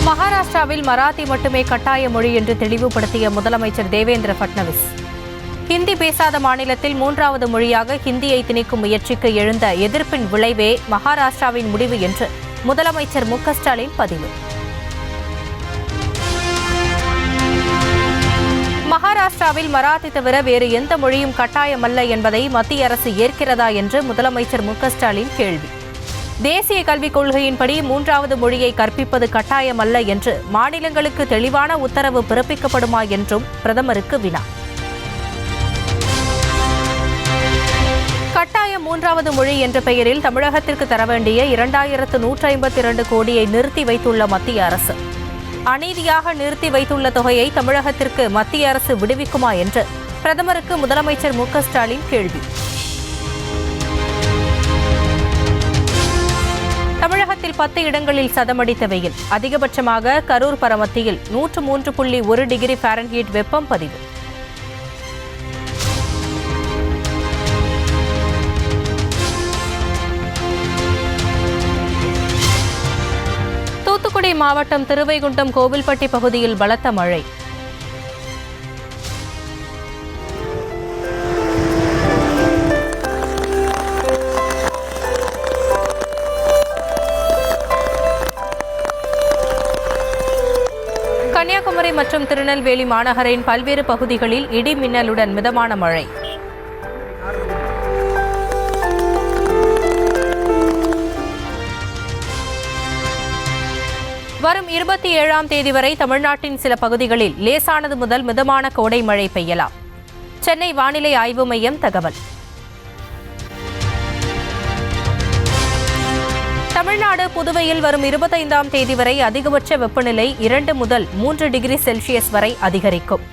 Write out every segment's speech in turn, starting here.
மகாராஷ்டிராவில் மராத்தி மட்டுமே கட்டாய மொழி என்று தெளிவுபடுத்திய முதலமைச்சர் தேவேந்திர பட்னவிஸ். ஹிந்தி பேசாத மாநிலத்தில் மூன்றாவது மொழியாக ஹிந்தியை திணிக்கும் முயற்சிக்கு எழுந்த எதிர்ப்பின் விளைவே மகாராஷ்டிராவின் முடிவு என்று முதலமைச்சர் மு.க.ஸ்டாலின் பதிவு. மகாராஷ்டிராவில் மராத்தி தவிர வேறு எந்த மொழியும் கட்டாயமல்ல என்பதை மத்திய அரசு ஏற்கிறதா என்று முதலமைச்சர் மு.க.ஸ்டாலின் கேள்வி. தேசிய கல்விக் கொள்கையின்படி மூன்றாவது மொழியை கற்பிப்பது கட்டாயமல்ல என்று மாநிலங்களுக்கு தெளிவான உத்தரவு பிறப்பிக்கப்படுமா என்றும் பிரதமருக்கு வினா. கட்டாய மூன்றாவது மொழி என்ற பெயரில் தமிழகத்திற்கு தர வேண்டிய 2152 கோடியை நிறுத்தி வைத்துள்ள மத்திய அரசு அநீதியாக நிறுத்தி வைத்துள்ள தொகையை தமிழகத்திற்கு மத்திய அரசு விடுவிக்குமா என்று பிரதமருக்கு முதலமைச்சர் மு.க.ஸ்டாலின் கேள்வி. தமிழகத்தில் 10 இடங்களில் சதமடித்த வெயில். அதிகபட்சமாக கரூர் பரமத்தியில் 103.1 டிகிரி ஃபாரன்ஹீட் வெப்பம் பதிவு. தூத்துக்குடி மாவட்டம் திருவைகுண்டம் கோவில்பட்டி பகுதியில் பலத்த மழை. கன்னியாகுமரி மற்றும் திருநெல்வேலி மாநகரின் பல்வேறு பகுதிகளில் இடி மின்னலுடன் மிதமான மழை. வரும் 27ஆம் தேதி வரை தமிழ்நாட்டின் சில பகுதிகளில் லேசானது முதல் மிதமான கோடை மழை பெய்யலாம். சென்னை வானிலை ஆய்வு மையம் தகவல். தமிழ்நாடு புதுவையில் வரும் 25ஆம் தேதி வரை அதிகபட்ச வெப்பநிலை 2 முதல் 3 டிகிரி செல்சியஸ் வரை அதிகரிக்கும்.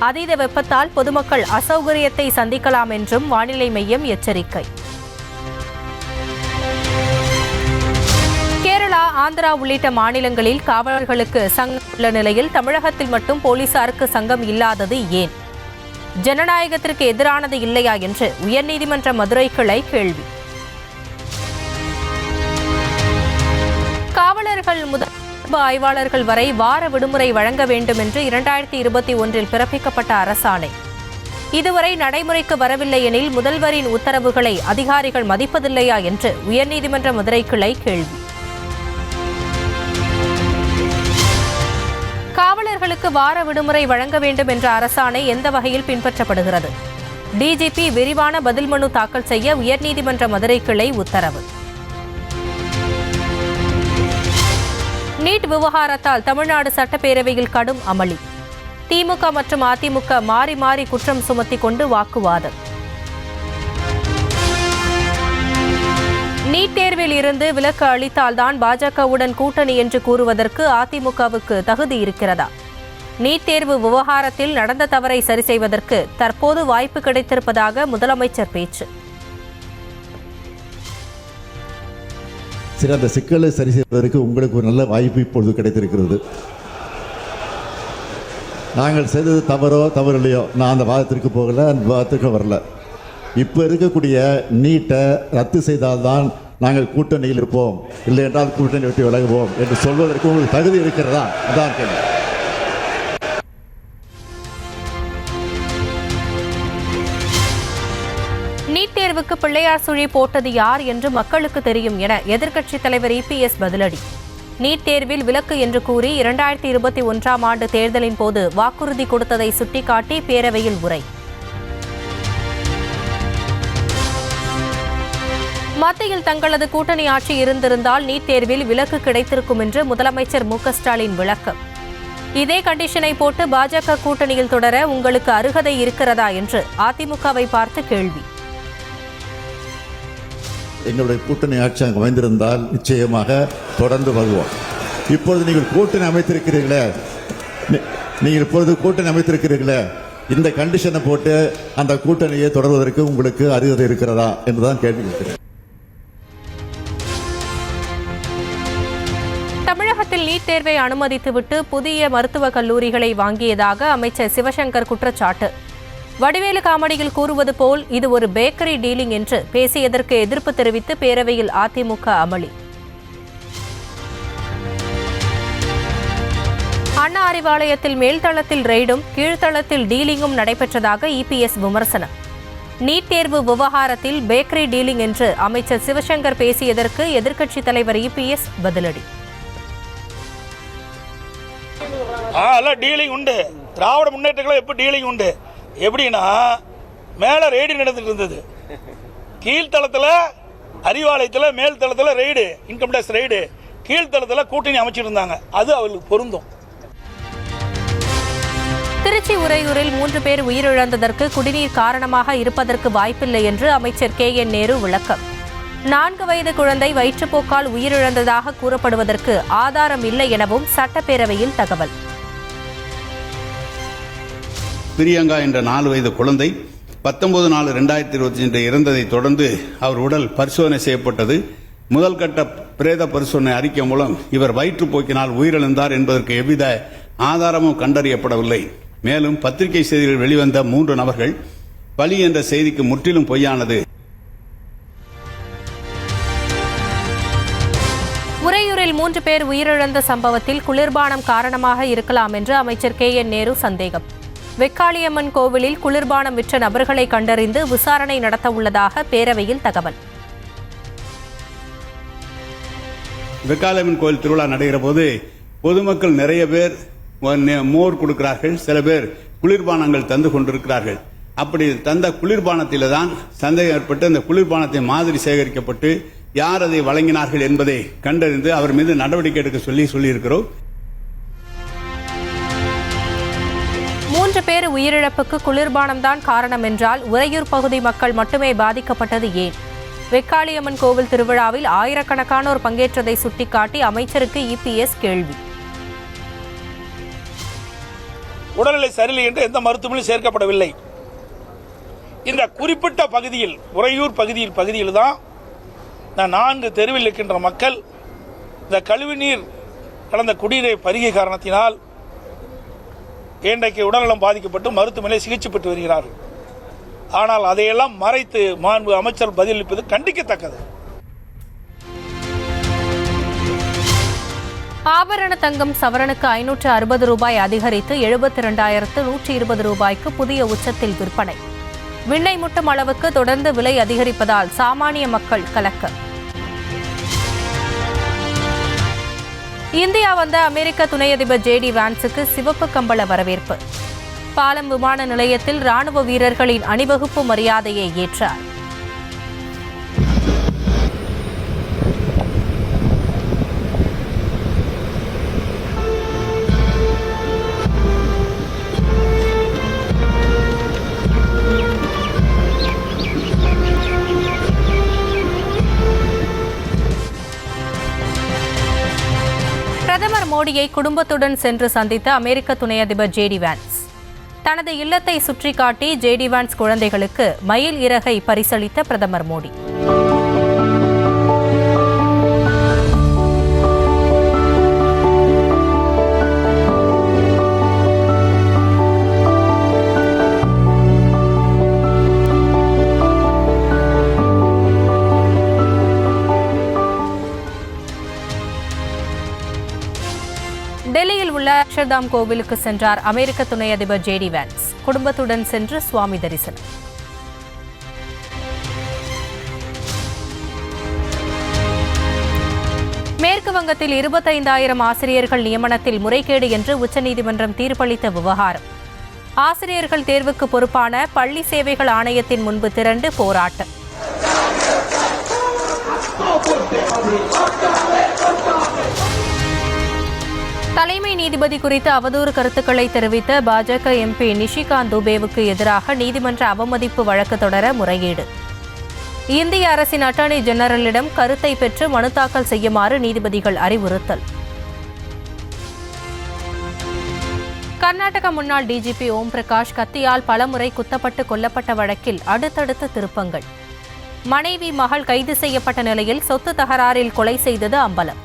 அதீத வெப்பத்தால் பொதுமக்கள் அசௌகரியத்தை சந்திக்கலாம் என்றும் வானிலை மையம் எச்சரிக்கை. கேரளா, ஆந்திரா உள்ளிட்ட மாநிலங்களில் காவலர்களுக்கு சங்கம் உள்ள நிலையில் தமிழகத்தில் மட்டும் போலீசாருக்கு சங்கம் இல்லாதது ஏன்? ஜனநாயகத்திற்கு எதிரானது இல்லையா என்று உயர்நீதிமன்ற மதுரை கிளை கேள்வி. காவலர்கள் முதல் ஆய்வாளர்கள் வரை வார விடுமுறை வழங்க வேண்டும் என்று 2021 பிறப்பிக்கப்பட்ட அரசாணை இதுவரை நடைமுறைக்கு வரவில்லை எனில் முதல்வரின் உத்தரவுகளை அதிகாரிகள் மதிப்பதில்லையா என்று உயர்நீதிமன்ற மதுரை கிளை கேள்வி. காவலர்களுக்கு வார விடுமுறை வழங்க வேண்டும் என்ற அரசாணை எந்த வகையில் பின்பற்றப்படுகிறது? டிஜிபி விரிவான பதில் மனு தாக்கல் செய்ய உயர்நீதிமன்ற மதுரை கிளை உத்தரவு. நீட் விவகாரத்தால் தமிழ்நாடு சட்டப்பேரவையில் கடும் அமளி. திமுக மற்றும் அதிமுக மாறி மாறி குற்றம் சுமத்திக் கொண்டு வாக்குவாதம். நீட் தேர்வில் இருந்து விலக்கு அளித்தால்தான் பாஜகவுடன் கூட்டணி என்று கூறுவதற்கு அதிமுகவுக்கு தகுதி இருக்கிறதா? நீட் தேர்வு விவகாரத்தில் நடந்த தவறை சரி செய்வதற்கு தற்போது வாய்ப்பு கிடைத்திருப்பதாக முதலமைச்சர் பேச்சு. சரி, அந்த சிக்கலை சரி செய்வதற்கு உங்களுக்கு ஒரு நல்ல வாய்ப்பு இப்பொழுது கிடைத்திருக்கிறது. நாங்கள் செய்தது தவறோ தவறில்லையோ, நான் அந்த வாதத்திற்கு போகல, அந்த வாதத்திற்கு வரல. இப்போ இருக்கக்கூடிய நீட்டை ரத்து செய்தால்தான் நாங்கள் கூட்டணியில் இருப்போம், இல்லை என்றால் கூட்டணி விட்டு விலகுவோம் என்று சொல்வதற்கு உங்களுக்கு தகுதி இருக்கிறதா? அதான் கேள்வி. நீட் தேர்வுக்கு பிள்ளையார் சுழி போட்டது யார் என்று மக்களுக்கு தெரியும் என எதிர்க்கட்சித் தலைவர் EPS பதிலடி. நீட் தேர்வில் விலக்கு என்று கூறி 2021ஆம் ஆண்டு தேர்தலின் போது வாக்குறுதி கொடுத்ததை சுட்டிக்காட்டி பேரவையில் உரை. மத்தியில் தங்களது கூட்டணி ஆட்சி இருந்திருந்தால் நீட் தேர்வில் விலக்கு கிடைத்திருக்கும் என்று முதலமைச்சர் மு.க.ஸ்டாலின் விளக்கம். இதே கண்டிஷனை போட்டு பாஜக கூட்டணியில் தொடர உங்களுக்கு அருகதை இருக்கிறதா என்று அதிமுகவை பார்த்து கேள்வி. எங்களுடைய கூட்டணி ஆட்சி அங்கு அமைந்திருந்தால் நிச்சயமாக தொடர்ந்து வருவோம். இப்பொழுது நீங்கள் கூட்டணி அமைத்திருக்கிறீர்களே, இந்த கண்டிஷனை போட்டு அந்த கூட்டணியை தொடர்வதற்கு உங்களுக்கு அருகதை இருக்கிறதா என்றுதான் கேள்வி கேட்கிறேன். தமிழகத்தில் நீட் தேர்வை அனுமதித்துவிட்டு புதிய மருத்துவக் கல்லூரிகளை வாங்கியதாக அமைச்சர் சிவசங்கர் குற்றச்சாட்டு. வடிவேலு காமெடியில் கூறுவது போல் இது ஒரு பேக்கரி டீலிங் என்று பேசியதற்கு எதிர்ப்பு தெரிவித்து பேரவையில் அதிமுக அமளி. அண்ணா அறிவாலயத்தில் மேல்தளத்தில் ரெய்டும் கீழ்த்தளத்தில் டீலிங்கும் நடைபெற்றதாக இபிஎஸ் விமர்சனம். நீட் தேர்வு விவகாரத்தில் பேக்கரி டீலிங் என்று அமைச்சர் சிவசங்கர் பேசியதற்கு எதிர்க்கட்சித் தலைவர் இபிஎஸ் பதிலடி. டீலிங் உண்டு. திராவிட முன்னேற்றங்கள் எப்போ டீலிங் உண்டு எப்படின்னா, மேலே ரெய்டு நடந்துட்டு இருந்தது, கீழ்த்தளத்தில் அறிவாலயத்தில் மேல்தளத்தில் ரெய்டு, இன்கம் டேக்ஸ் ரெய்டு, கீழ்த்தளத்தில் கூட்டணி அமைச்சிருந்தாங்க. அது அவர்களுக்கு பொருந்தும். திருச்சி உறையூரில் 3 பேர் உயிரிழந்ததற்கு குடிநீர் காரணமாக இருப்பதற்கு வாய்ப்பில்லை என்று அமைச்சர் KN நேரு விளக்கம். 4 வயது குழந்தை வயிற்றுப்போக்கால் உயிரிழந்ததாக கூறப்படுவதற்கு ஆதாரம் இல்லை எனவும் சட்டப்பேரவையில் தகவல். பிரியங்கா என்ற 4 வயது குழந்தை 19/4/2025 இறந்ததை தொடர்ந்து அவர் உடல் பரிசோதனை செய்யப்பட்டது. முதல் கட்ட பிரேத பரிசோதனை அறிக்கை மூலம் இவர் வயிற்றுப்போக்கினால் உயிரிழந்தார் என்பதற்கு எவ்வித ஆதாரமும் கண்டறியப்படவில்லை. மேலும் பத்திரிகை செய்திகளில் வெளிவந்த 3 நபர்கள் பலி என்ற செய்திக்கு முற்றிலும் பொய்யானது. உறையூரில் 3 பேர் உயிரிழந்த சம்பவத்தில் குளிர்பானம் காரணமாக இருக்கலாம் என்று அமைச்சர் KN நேரு சந்தேகம். வெக்காளியம்மன் கோவிலில் குளிர்பானம் விற்ற நபர்களை கண்டறிந்து விசாரணை நடத்த உள்ளதாக பேரவையில் தகவல். வெக்காளியம்மன் கோவில் திருவிழா நடைகிற போது பொதுமக்கள் நிறைய பேர் மோர் கொடுக்கிறார்கள், சில பேர் குளிர்பானங்கள் தந்து கொண்டிருக்கிறார்கள். அப்படி தந்த குளிர்பானத்தில் தான் சந்தேகம் ஏற்பட்டு அந்த குளிர்பானத்தை மாதிரி சேகரிக்கப்பட்டு யார் அதை வழங்கினார்கள் என்பதை கண்டறிந்து அவர் மீது நடவடிக்கை எடுக்க சொல்லியிருக்கிறோம். 3 பேர் உயிரிழப்புக்கு குளிர்பானம் தான் காரணம் என்றால் உறையூர் பகுதி மக்கள் மட்டுமே பாதிக்கப்பட்டது ஏன்? வெக்காளியம்மன் கோவில் திருவிழாவில் ஆயிரக்கணக்கானோர் பங்கேற்றதை சுட்டிக்காட்டி அமைச்சருக்கு இபிஎஸ் கேள்வி. உடல்நிலை சரியில்லை என்று எந்த மருத்துவமனையும் சேர்க்கப்படவில்லை. இந்த குறிப்பிட்ட பகுதியில், உறையூர் பகுதியில் தான் இந்த 4 தெருவில் இருக்கின்ற மக்கள் இந்த கழிவுநீர் கலந்த குடிநீர் பருகிய காரணத்தினால் இன்றைக்கு உடல்நலம் பாதிக்கப்பட்டு மருத்துவமனையில் சிகிச்சை பெற்று வருகிறார்கள். ஆனால் அதையெல்லாம் மறைத்து மாண்பு அமைச்சர் பதிலளிப்பது கண்டிக்கத்தக்கது. ஆபரண தங்கம் சவரனுக்கு 560 ரூபாய் அதிகரித்து 72,120 ரூபாய்க்கு புதிய உச்சத்தில் விற்பனை. விண்ணை முட்டும் அளவுக்கு தொடர்ந்து விலை அதிகரிப்பதால் சாமானிய மக்கள் கலக்கம். இந்தியா வந்த அமெரிக்க துணை அதிபர் JD வான்ஸுக்கு சிவப்பு கம்பள வரவேற்பு. பாலம் விமான நிலையத்தில் ராணுவ வீரர்களின் அணிவகுப்பு மரியாதையை ஏற்றார். பிரதமர் மோடியை குடும்பத்துடன் சென்று சந்தித்த அமெரிக்க துணை அதிபர் JD வான்ஸ். தனது இல்லத்தை சுற்றி காட்டி JD வான்ஸ் குழந்தைகளுக்கு மயில் இறகை பரிசளித்த பிரதமர் மோடி. டெல்லியில் உள்ள அக்ஷர்தாம் கோவிலுக்கு சென்றார் அமெரிக்க துணை அதிபர் JD வான்ஸ். குடும்பத்துடன் சென்று சுவாமி தரிசனம். மேற்கு வங்கத்தில் 25,000 ஆசிரியர்கள் நியமனத்தில் முறைகேடு என்று உச்சநீதிமன்றம் தீர்ப்பளித்த விவகாரம். ஆசிரியர்கள் தேர்வுக்கு பொறுப்பான பள்ளி சேவைகள் ஆணையத்தின் முன்பு திரண்டு போராட்டம். தலைமை நீதிபதி குறித்து அவதூறு கருத்துக்களை தெரிவித்த பாஜக MP நிஷிகாந்த் துபேவுக்கு எதிராக நீதிமன்ற அவமதிப்பு வழக்கு தொடர முறையீடு. இந்திய அரசின் அட்டர்னி ஜெனரலிடம் கருத்தை பெற்று மனு தாக்கல் செய்யுமாறு நீதிபதிகள் அறிவுறுத்தல். கர்நாடக முன்னாள் DGP ஓம் பிரகாஷ் கத்தியால் பலமுறை குத்தப்பட்டு கொல்லப்பட்ட வழக்கில் அடுத்தடுத்த திருப்பங்கள். மனைவி மகள் கைது செய்யப்பட்ட நிலையில் சொத்து தகராறில் கொலை செய்தது அம்பலம்.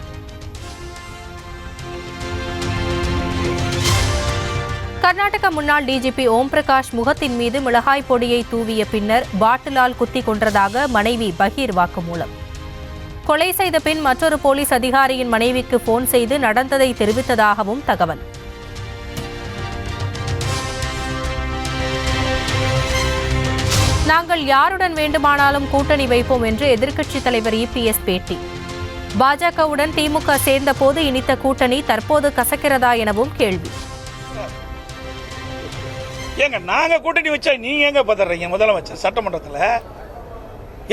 கர்நாடக முன்னாள் DGP ஓம் பிரகாஷ் முகத்தின் மீது மிளகாய் பொடியை தூவிய பின்னர் பாட்டிலால் குத்தி கொன்றதாக மனைவி பகீர் வாக்குமூலம். கொலை செய்த பின் மற்றொரு போலீஸ் அதிகாரியின் மனைவிக்கு போன் செய்து நடந்ததை தெரிவித்ததாகவும் தகவல். நாங்கள் யாருடன் வேண்டுமானாலும் கூட்டணி வைப்போம் என்று எதிர்க்கட்சித் தலைவர் இபிஎஸ் பேட்டி. பாஜகவுடன் திமுக சேர்ந்த போது இனித்த கூட்டணி தற்போது கசக்கிறதா எனவும் கேள்வி. ஏங்க நாங்க கூட்டணி வச்சா நீங்க எங்க பதறீங்க? முதலமைச்சர் சட்டமன்றத்தில்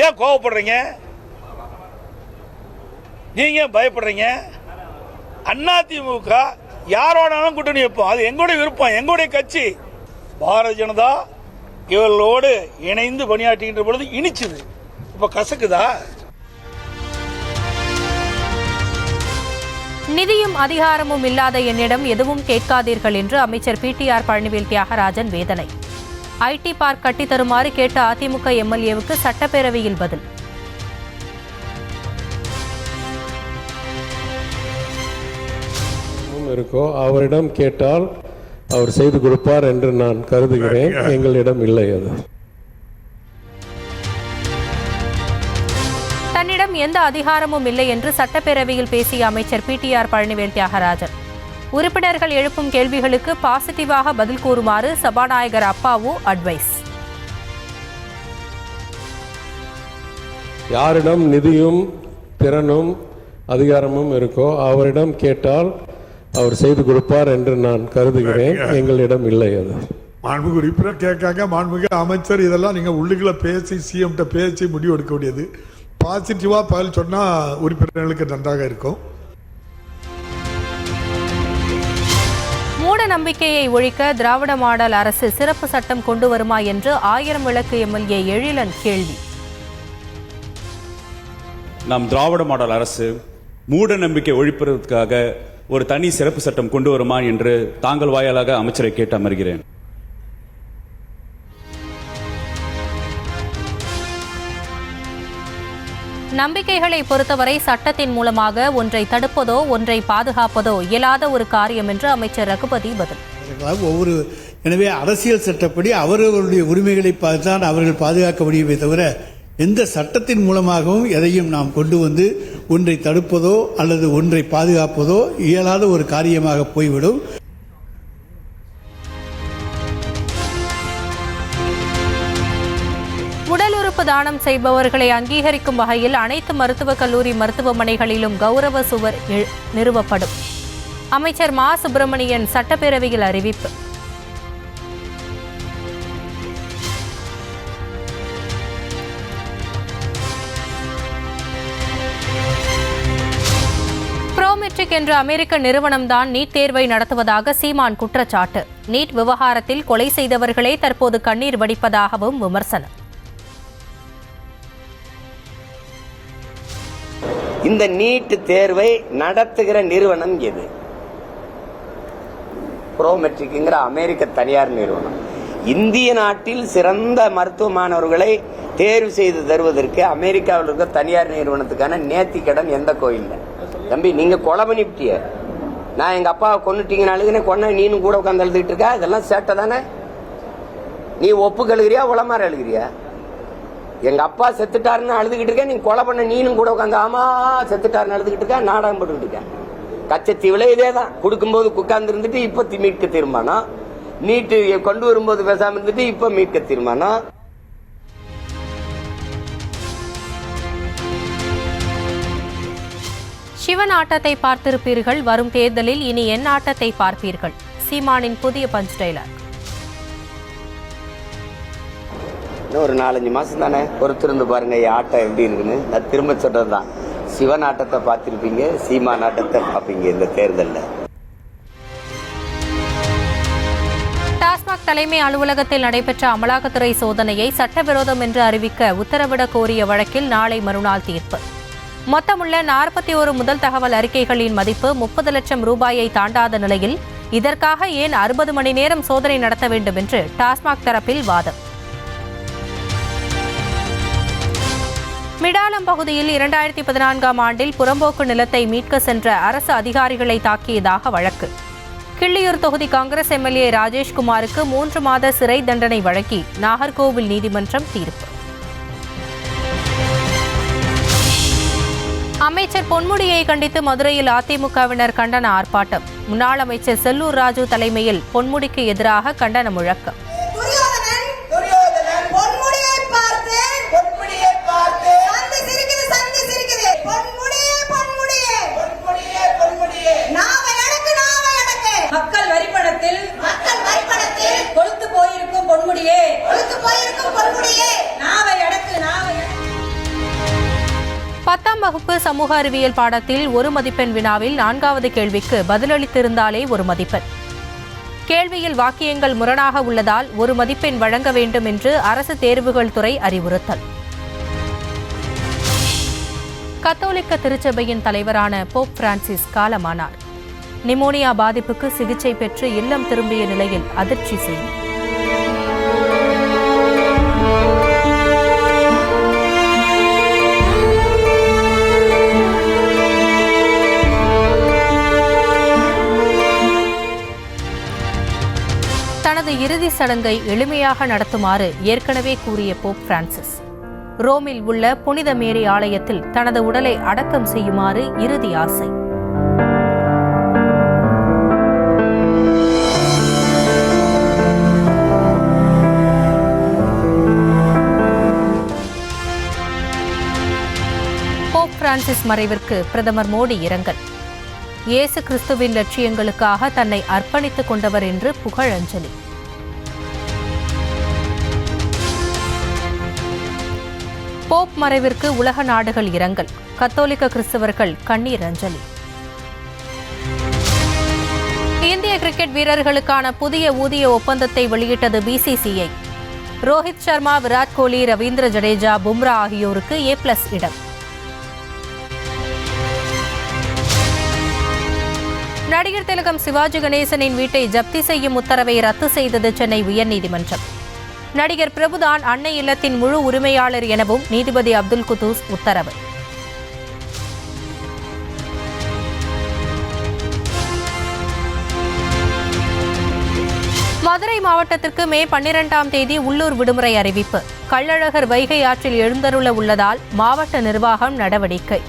ஏன் கோவப்படுறீங்க? நீங்க பயப்படுறீங்க? அதிமுக யாரோடாலும் கூட்டணி வைப்போம், அது எங்களுடைய விருப்பம், எங்களுடைய கட்சி. பாரதிய ஜனதா இவர்களோடு இணைந்து பணியாற்றுகின்ற பொழுது இனிச்சுது, இப்ப கசக்குதா? நிதியும் அதிகாரமும் இல்லாத என்னிடம் எதுவும் கேட்காதீர்கள் என்று அமைச்சர் பிடிஆர் பழனிவேல் தியாகராஜன் வேதனை. ஐடி பார்க் கட்டித்தருமாறு கேட்ட அதிமுக எம்எல்ஏவுக்கு சட்டப்பேரவையில் பதில். இருக்கோ அவரிடம் கேட்டால் அவர் செய்து கொடுப்பார் என்று நான் கருதுகிறேன். எங்களிடம் இல்லை. அது தன்னிடம் எந்த அதிகாரமும் இல்லை என்று சட்டப்பேரவையில் பேசிய அமைச்சர் பிடிஆர் பழனிவேல் தியாகராஜன் உறுப்பினர்கள் எழுப்பும் கேள்விகளுக்கு பாசிட்டிவாக பதில் கூறுமாறு சபாநாயகர் அப்பாவு அட்வைஸ். யாரிடம் நிதியும் திறனும் அதிகாரமும் இருக்கோ அவரிடம் கேட்டால் அவர் செய்து கொடுப்பார் என்று நான் கருதுகிறேன். எங்களிடம் இல்லை. அது மாண்புமிகு உறுப்பினர் கேட்காங்க, மாண்புமிகு அமைச்சர், இதெல்லாம் நீங்கள் உள்ளுக்குள்ள பேசி சிஎம்கிட்ட பேசி முடிவு எடுக்க வேண்டியது. பாசிட்டிவாக பதில் சொன்னால் உறுப்பினர்களுக்கு நன்றாக இருக்கும். மூட நம்பிக்கையை ஒழிக்க திராவிட மாடல் அரசு சிறப்பு சட்டம் கொண்டு வருமா என்று 1000 விளக்கு எம்எல்ஏ எழிலன் கேள்வி. நம் திராவிட மாடல் அரசு மூட நம்பிக்கை ஒழிப்பதற்காக ஒரு தனி சிறப்பு சட்டம் கொண்டு வருமா என்று தாங்கள் வாயிலாக அமைச்சரை கேட்டு அமர்கிறேன். நம்பிக்கைகளை பொறுத்தவரை சட்டத்தின் மூலமாக ஒன்றை தடுப்பதோ ஒன்றை பாதுகாப்பதோ இயலாத ஒரு காரியம் என்று அமைச்சர் ரகுபதி பதில். எனவே அரசியல் சட்டப்படி அவர்களுடைய உரிமைகளை தான் அவர்கள் பாதுகாக்க முடியுமே தவிர எந்த சட்டத்தின் மூலமாகவும் எதையும் நாம் கொண்டு வந்து ஒன்றை தடுப்பதோ அல்லது ஒன்றை பாதுகாப்பதோ இயலாத ஒரு காரியமாக போய்விடும். உடல் உறுப்பு தானம் செய்பவர்களை அங்கீகரிக்கும் வகையில் அனைத்து மருத்துவக் கல்லூரி மருத்துவமனைகளிலும் கௌரவ சுவர் நிறுவப்படும். அமைச்சர் மா சுப்பிரமணியன் சட்டப்பேரவையில் அறிவிப்பு. ப்ரோமெட்ரிக் என்ற அமெரிக்க நிறுவனம்தான் நீட் தேர்வை நடத்துவதாக சீமான் குற்றச்சாட்டு. நீட் விவகாரத்தில் கொலை செய்தவர்களே தற்போது கண்ணீர் வடிப்பதாகவும் விமர்சனம். இந்த நீட் தேர்வை நடத்துகிற நிறுவனம் எது? ப்ரோமெட்ரிக்ங்கிற அமெரிக்க தனியார் நிறுவனம். இந்திய நாட்டில் சிறந்த மருத்துவ மாணவர்களை தேர்வு செய்து தருவதற்கு அமெரிக்காவில் இருக்க தனியார் நிறுவனத்துக்கான நேர்த்தி கடன் எந்த கோயில்ல? தம்பி, நீங்க கொலை பண்ணிவிட்டிய, நான் எங்க அப்பாவை கொன்னுட்டீங்கன்னு அழுகுனே, கொன்ன நீனும் கூட உட்காந்து எழுதிட்டு இருக்கா? இதெல்லாம் சேட்டை தானே? நீ ஒப்பு கழுகிறியா உளமாற அழுகிறியா? எங்க அப்பா செத்துட்டாருன்னு அழுதுகிட்டு இருக்கேன், நீ கொலை பண்ண நீனும் கூட உட்காந்து ஆமா செத்துட்டாருன்னு அழுதுகிட்டு இருக்கா, நாடகம் போட்டுக்கிட்டு இருக்கேன். கச்சத்தீவுல இதே தான், கொடுக்கும்போது உட்கார்ந்து இருந்துட்டு இப்ப மீட்க தீர்மானம், நீட்டு கொண்டு வரும்போது பேசாம இருந்துட்டு இப்ப மீட்க தீர்மானம். சிவன் ஆட்டத்தை பார்த்திருப்பீர்கள், வரும் தேர்தலில் இனி என் ஆட்டத்தை பார்ப்பீர்கள். சீமானின் புதிய பஞ்ச் டைலாக். ஒரு 4-5 மாசம் தானே பொறுத்திருந்து பாருங்க ஆட்டம் எப்படி இருக்குன்னு. நான் திரும்ப சொல்றதுதான், சிவன் ஆட்டத்தை பார்த்திருப்பீங்க, சீமான் ஆட்டத்தை பார்ப்பீங்க இந்த தேர்தலில். டாஸ்மாக் தலைமை அலுவலகத்தில் நடைபெற்ற அமலாக்கத்துறை சோதனையை சட்டவிரோதம் என்று அறிவிக்க உத்தரவிடக் கோரிய வழக்கில் நாளை மறுநாள் தீர்ப்பு. மொத்தமுள்ள 41 முதல் தகவல் அறிக்கைகளின் மதிப்பு 30 லட்சம் ரூபாயை தாண்டாத நிலையில் இதற்காக ஏன் 60 மணி நேரம் சோதனை நடத்த வேண்டும் என்று டாஸ்மாக் தரப்பில் வாதம். மிடாலம் பகுதியில் 2014ஆம் ஆண்டில் புறம்போக்கு நிலத்தை மீட்க சென்ற அரசு அதிகாரிகளை தாக்கியதாக வழக்கு. கிள்ளியூர் தொகுதி காங்கிரஸ் எம்எல்ஏ ராஜேஷ்குமாருக்கு 3 மாத சிறை தண்டனை வழங்கி நாகர்கோவில் நீதிமன்றம் தீர்ப்பு. அமைச்சர் பொன்முடியை கண்டித்து மதுரையில் அதிமுகவினர் கண்டன ஆர்ப்பாட்டம். முன்னாள் அமைச்சர் செல்லூர் ராஜு தலைமையில் பொன்முடிக்கு எதிராக கண்டன முழக்கம். சமூக அறிவியல் பாடத்தில் 1 மதிப்பெண் வினாவில் 4வது கேள்விக்கு பதிலளித்திருந்தாலே 1 மதிப்பெண். கேள்வியில் வாக்கியங்கள் முரணாக உள்ளதால் 1 மதிப்பெண் வழங்க வேண்டும் என்று அரசு தேர்வுகள் துறை அறிவுறுத்தல். கத்தோலிக்க திருச்சபையின் தலைவரான போப் பிரான்சிஸ் காலமானார். நிமோனியா பாதிப்புக்கு சிகிச்சை பெற்று இல்லம் திரும்பிய நிலையில் அதிர்ச்சி செய்தி. தனது இறுதி சடங்கை எளிமையாக நடத்துமாறு ஏற்கனவே கூறிய போப் பிரான்சிஸ் ரோமில் உள்ள புனித மேரி ஆலயத்தில் தனது உடலை அடக்கம் செய்யுமாறு இறுதி ஆசை. போப் பிரான்சிஸ் மறைவிற்கு பிரதமர் மோடி இரங்கல். இயேசு கிறிஸ்துவின் லட்சியங்களுக்காக தன்னை அர்ப்பணித்துக் கொண்டவர் என்று புகழஞ்சலி. போப் மறைவிற்கு உலக நாடுகள் இரங்கல். கத்தோலிக்க கிறிஸ்தவர்கள் கண்ணீர் அஞ்சலி. இந்திய கிரிக்கெட் வீரர்களுக்கான புதிய ஊதிய ஒப்பந்தத்தை வெளியிட்டது பிசிசிஐ. ரோஹித் சர்மா, விராட் கோலி, ரவீந்திர ஜடேஜா, பும்ரா ஆகியோருக்கு A+ இடம். நடிகர் திலகம் சிவாஜி கணேசனின் வீட்டை ஜப்தி செய்யும் உத்தரவை ரத்து செய்தது சென்னை உயர்நீதிமன்றம். நடிகர் பிரபுதான் அன்னை இல்லத்தின் முழு உரிமையாளர் எனவும் நீதிபதி அப்துல் குதூஸ் உத்தரவு. மதுரை மாவட்டத்திற்கு மே 12ஆம் தேதி உள்ளூர் விடுமுறை அறிவிப்பு. கள்ளழகர் வைகை ஆற்றில் எழுந்தருள உள்ளதால் மாவட்ட நிர்வாகம் நடவடிக்கை.